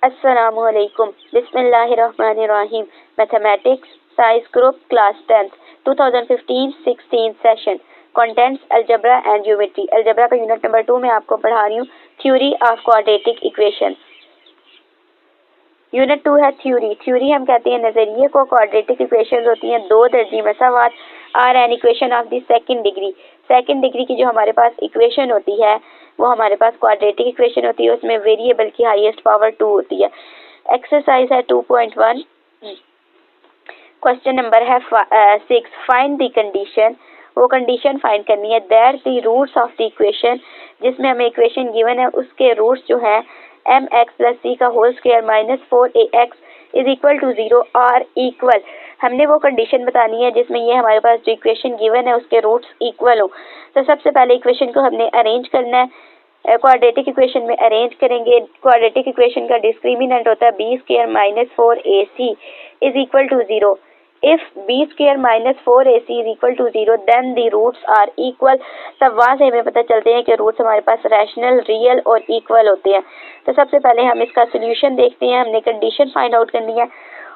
Assalamualaikum. Bismillahirrahmanirrahim. Mathematics, Science Group, Class 10th, 2015-16 session. Contents, Algebra and Geometry. Algebra का unit number 2 में आपको पढ़ा रही हूँ theory of quadratic equation. Unit 2 है थ्योरी। थ्योरी हम कहते हैं नजरिए को। क्वाड्रेटिक इक्वेशन होती हैं दो दर्जी मसावात are an equation of the second degree. Second degree की जो हमारे पास इक्वेशन होती है वो हमारे पास क्वाड्रेटिक इक्वेशन होती है। उसमें वेरिएबल की हाईएस्ट पावर 2 होती है। एक्सरसाइज है 2.1। क्वेश्चन नंबर है 6। Find the condition. वो कंडीशन फाइंड करनी है that the roots of the equation, जिसमें हमें इक्वेशन गिवन है उसके रूट्स जो है एम एक्स प्लस सी का whole square minus 4ax is equal to 0 और इक्वल। हमने वो कंडीशन बतानी है जिसमें ये हमारे पास जो इक्वेशन गिवन है उसके रूट्स इक्वल हो। तो सबसे पहले इक्वेशन को हमने अरेंज करना है। क्वाड्रेटिक इक्वेशन में अरेंज करेंगे। क्वाड्रेटिक इक्वेशन का डिस्क्रिमिनेंट होता है b square minus 4ac is equal to 0। If b square minus 4ac is equal to 0 then the roots are equal। तब वहाँ से हमें पता चलते हैं कि रूट्स हमारे पास रैशनल, रियल और इक्वल होते हैं। तो सबसे पहले हम इसका सोल्यूशन देखते हैं। हमने कंडीशन फाइंड आउट करनी है।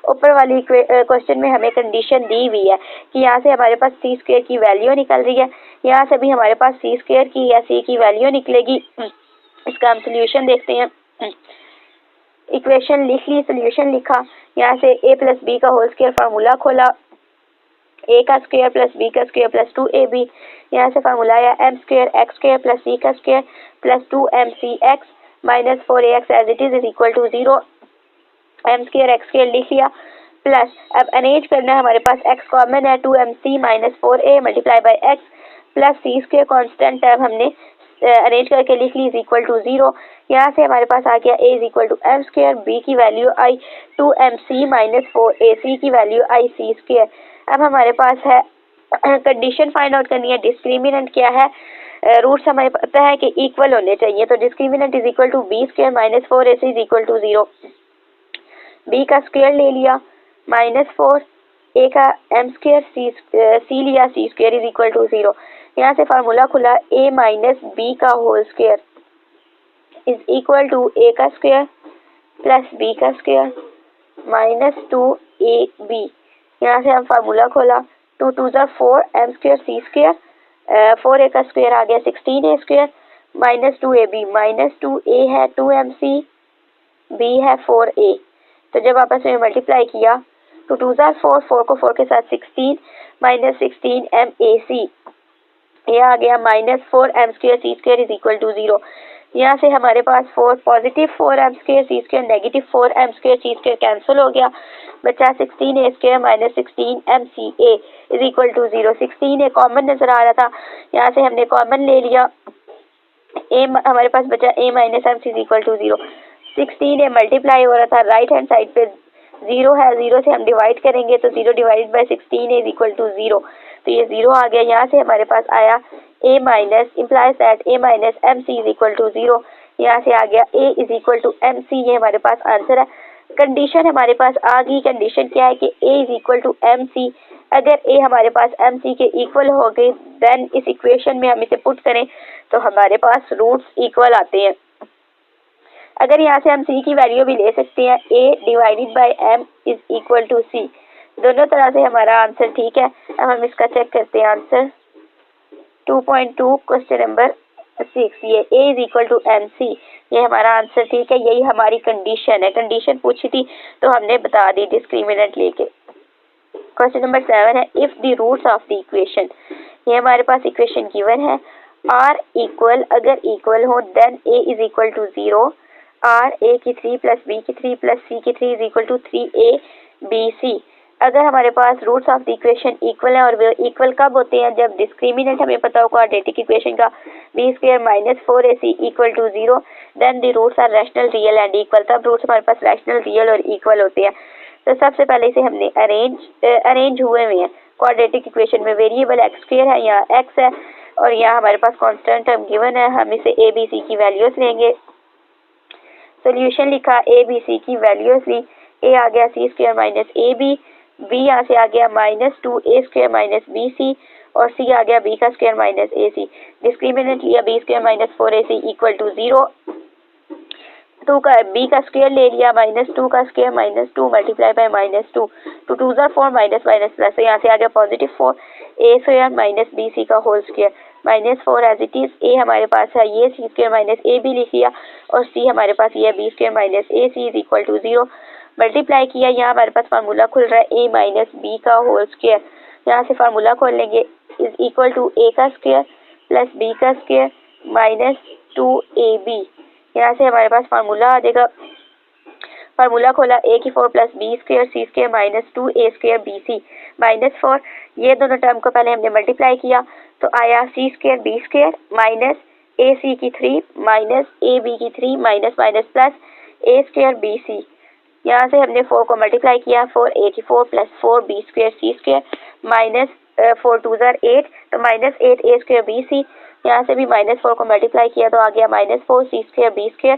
ऊपर वाली क्वेश्चन में हमें कंडीशन दी हुई है कि यहाँ से हमारे पास सी स्क्वायर की वैल्यू निकल रही है। यहाँ से भी हमारे पास सी स्क्वायर की या सी की वैल्यू निकलेगी। इसका हम सोल्यूशन देखते हैं। इक्वेशन लिख ली, सोल्यूशन लिखा। यहाँ से a प्लस बी का होल स्क्वायर फार्मूला खोला, a का स्क्वायर प्लस b का स्क्वायर प्लस 2ab। यहाँ से फार्मूला आया m square x square plus c का square plus 2mcx minus 4ax as it is equal to 0। m square x square लिख लिया plus अब अरेंज करना है। हमारे पास x कॉमन है 2mc minus 4a multiply by x plus c square constant term हमने arrange करके लिख ली इज इक्वल टू 0। यहाँ से हमारे पास आ गया a is equal to m square, b की वैल्यू आई 2mc माइनस 4ac की वैल्यू आई c स्क्वायर। अब हमारे पास है कंडीशन फाइंड आउट करनी है। डिस्क्रिमिनेंट क्या है? रूट्स हमें पता है कि इक्वल होने चाहिए। तो discriminant is equal to b square minus 4ac is equal to 0। B का स्क्वायर ले लिया माइनस 4, ए का एम स्क्वायर, सी लिया c square is equal to 0। यहाँ से फार्मूला खुला a माइनस बी का whole square is equal to a का स्क्वायर प्लस b का स्क्वायर माइनस 2ab। यहाँ से हम फार्मूला खोला 2 2 4 m स्क्वायर सी स्क्वायर, 4a का स्क्वायर आ गया 16a square minus 2ab। Minus 2a है 2mc, b है 4a। तो जब आपस में मल्टीप्लाई किया तो 2 4, 4 को 4 के साथ 16 माइनस 16mac, यह आ गया minus 4m square C square is equal to 0। यहाँ से हमारे पास 4 पॉजिटिव 4m स्क्वायर सी स्क्वायर नेगेटिव 4m स्क्वायर सी स्क्वायर कैंसिल हो गया, बचा 16a square minus 16mca is equal to 0। 16a common नजर आ रहा था, यहाँ से हमने कॉमन ले लिया। a हमारे पास बचा a minus m c is equal to 0। 16a multiply हो रहा था, राइट हैंड साइड पे 0 है, 0 से हम डिवाइड करेंगे तो 0 divided by 16 is equal to 0। तो ये 0 आ गया। यहाँ से हमारे पास आया a minus implies that a minus m c is equal to 0। यहाँ से आ गया a is equal to m c. ये हमारे पास आंसर है। कंडीशन हमारे पास आ गई। कंडीशन क्या है कि a is equal to m c. अगर a हमारे पास एम सी के इक्वल हो गए देन इस इक्वेशन में हम इसे पुट करें तो हमारे पास रूट्स इक्वल आते हैं। अगर यहाँ से हम c की वैल्यू भी ले सकते हैं, a divided by m is equal to c। दोनों तरह से हमारा आंसर ठीक है। अब हम इसका चेक करते हैं आंसर 2.2 क्वेश्चन नंबर 6। ये a is equal to m c, ये हमारा आंसर ठीक है। यही हमारी कंडीशन है। कंडीशन पूछी थी तो हमने बता दी डिस्क्रिमिनेंट लेके। क्वेश्चन नंबर 7 है if the roots of the equation. ये हमारे पास इक्वेशन गिवन है आर इक्वल, अगर इक्वल हो then a is equal to 0 or A की 3 प्लस बी की 3 प्लस सी की 3 इज इक्वल टू 3abc। अगर हमारे पास roots of the equation equal है, और वे इक्वल कब होते हैं? जब डिस्क्रिमिनेंट हमें पता हो क्वाड्रेटिक इक्वेशन का b square minus 4ac equal to 0 then the roots are rational, real and equal. तब रूट्स हमारे पास रैशनल, रियल और इक्वल होते हैं। तो सबसे पहले इसे हमने अरेंज हुए हैं। क्वाड्रेटिक इक्वेशन में वेरिएबल एक्स स्क्वायर है, यहाँ एक्स है और यहाँ हमारे पास कॉन्स्टेंट टर्म गिवन है। हम इसे ए बी सी की वैल्यूज लेंगे। सोल्यूशन लिखा a b c की वैल्यूज ली। a आ गया c square minus ab, b यहाँ से आ गया minus 2a square minus bc और c आ गया b का स्क्वायर माइनस ac। डिस्क्रिमिनेंट लिया b square minus 4ac equal to 0। 2 का b का स्क्वायर ले लिया, -2 का square -2 multiply by -2, 2 2 4 minus minus plus, तो यहाँ से आ गया +4 a square minus B C का whole square, -4 as it is. a हमारे पास है ये C square minus A B लिख लिया, और c हमारे पास ये B square minus A C is equal to 0। Multiply किया, यहाँ हमारे पास फार्मूला खुल रहा है a माइनस बी का होल स्क्वायर, यहाँ से फार्मूला खोल लेंगे, इज इक्वल टू a का स्क्वायर प्लस b का स्क्वायर माइनस 2ab। यहाँ से हमारे पास फार्मूला आ जाएगा, फार्मूला खोला a की 4 प्लस बी स्क्वायर सी square minus 2a square B C -4। ये दोनों टर्म को पहले हमने मल्टीप्लाई किया तो आया सी square B square minus A c की 3 माइनस ए बी की 3 माइनस माइनस प्लस ए स्क्वायर बी सी। यहाँ से हमने 4 को मल्टीप्लाई किया, 4a की 4 प्लस 4b स्क्वायर सी स्क्वायर माइनस 4 2 8, तो -8 a स्क्वायर बी सी। यहाँ से भी -4 को मल्टीप्लाई किया तो आ गया -4 C square B square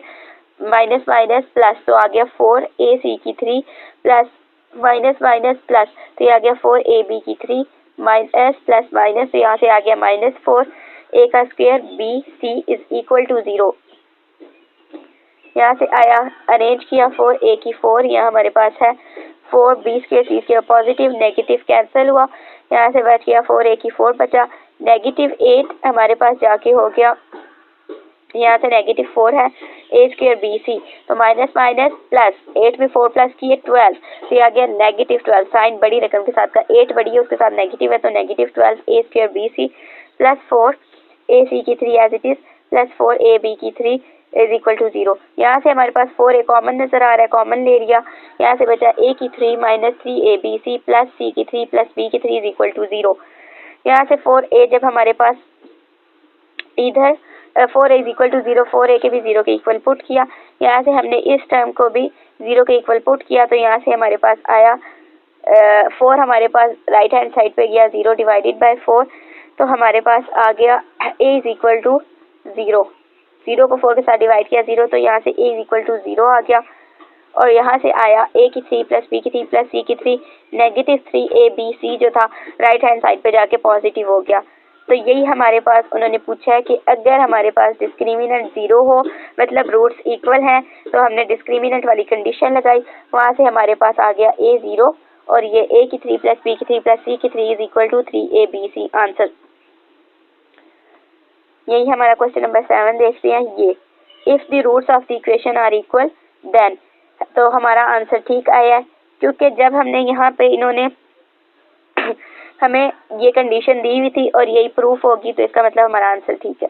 minus minus plus, तो आ गया 4 ए सी की 3 प्लस माइनस माइनस प्लस, तो ये आ गया 4 ए बी की 3 माइनस प्लस माइनस, तो यहाँ से आ गया -4 ए का square B c is equal to 0। यहाँ से आया, अरेंज किया, 4 ए की 4, यहाँ हमारे पास है 4 बी स्क्वायर सी स्क्वायर, पॉजिटिव नेगेटिव कैंसिल हुआ, यहाँ से बच गया 4 ए की 4 बचा, -8 हमारे पास जाके हो गया, यहाँ से -4 है ए स्क्वायर बी सी, तो माइनस माइनस प्लस 8 में 4 प्लस किए 12, तो ये आ गया -12। साइन बड़ी रकम के साथ का 8 बड़ी है उसके साथ नेगेटिव है, तो -12 a square B C plus 4 a c की 3 as it is plus 4 a b की 3 इज इक्वल टू 0। यहाँ से हमारे पास 4 ए कॉमन नजर आ रहा है, कॉमन ले लिया, यहाँ से बचा ए की 3 minus 3 A B C plus C की 3 प्लस बी की 3 इज इक्वल टू 0। यहाँ से 4 ए जब हमारे पास इधर 4 इज इक्वल टू 0, 4 ए के भी 0 के इक्वल पुट किया, यहाँ से हमने इस टर्म को भी 0 के इक्वल पुट किया, तो यहाँ से हमारे पास आया 4 हमारे पास राइट हैंड साइड पे गया 0 डिवाइडेड बाय 4, तो हमारे पास आ गया a इज इक्वल टू 0, 0 को 4 के साथ डिवाइड किया 0, तो यहाँ से a इज इक्वल टू 0 आ गया, और यहाँ से आया a की 3 प्लस b की 3 प्लस c की 3 -3 a b c जो था राइट हैंड साइड पे जाके पॉजिटिव हो गया। तो यही हमारे पास उन्होंने पूछा है कि अगर हमारे पास डिस्क्रिमिनेंट 0 हो, मतलब रूट्स इक्वल हैं, तो हमने डिस्क्रिमिनेंट वाली कंडीशन लगाई, वहाँ से हमारे पास आ गया a 0, और ये a की 3 प्लस b की 3 प्लस c की 3 is equal to 3abc answer. यही हमारा क्वेश्चन नंबर 7 देखते हैं। ये if the roots of the equation are equal then, तो हमारा आंसर ठीक आया है, क्योंकि जब हमने यहाँ पे इन्होंने हमें ये कंडीशन दी हुई थी और यही प्रूफ होगी, तो इसका मतलब हमारा आंसर ठीक है।